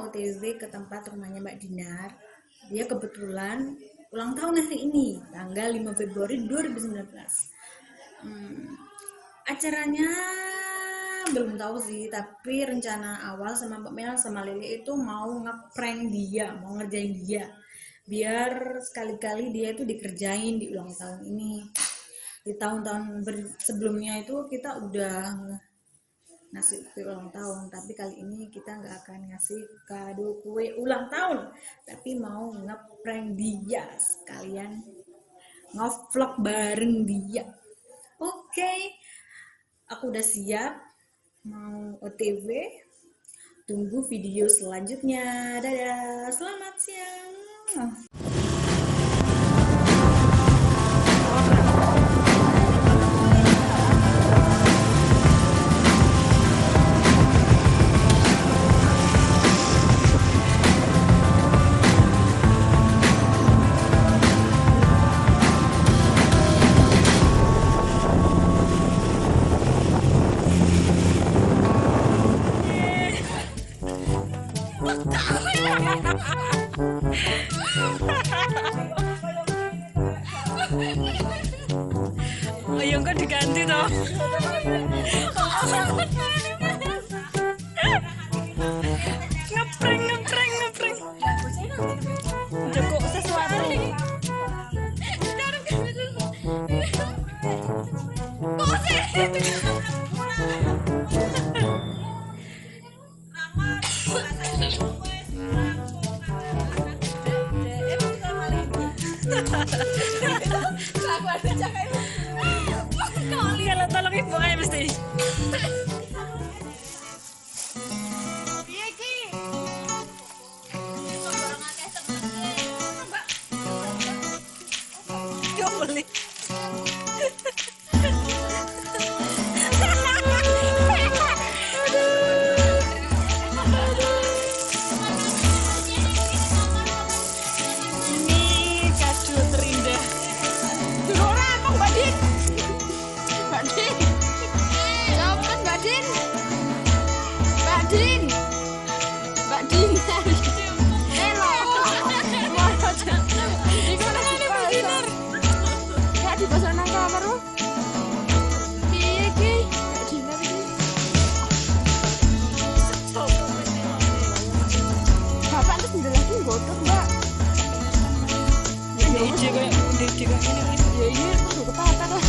OTW ke tempat rumahnya Mbak Dinar. Dia kebetulan ulang tahun hari ini, tanggal 5 Februari 2019. Acaranya belum tahu sih, tapi rencana awal sama Mbak Mel sama Lili itu mau ngeprank dia, mau ngerjain dia. Biar sekali-kali dia itu dikerjain di ulang tahun ini. Di tahun-tahun sebelumnya itu kita udah ngasih kue ulang tahun, tapi kali ini kita nggak akan ngasih kado kue ulang tahun, tapi mau ngeprank dia sekalian ngevlog bareng dia. Oke, aku udah siap mau OTW. Tunggu video selanjutnya. Dadah, selamat siang. Oh yang kok diganti toh. Ngeprank. Cukup sesuatu. Kalau tolong ibu aja mesti. Gak boleh. Ini kado terindah. Orang apa Mbak Din? Mbak Din. Jawabkan Mbak Din. Mbak Din. Mbak Din. Hello. Iku nang Mbak Dinar. Ya di pasar nang kamar lu. Piye iki? Mbak Dinar iki. Bapak terus ndel lagi godhog, Mbak. Ya ide kayak ini. Ya iya, kudu kepatah lah.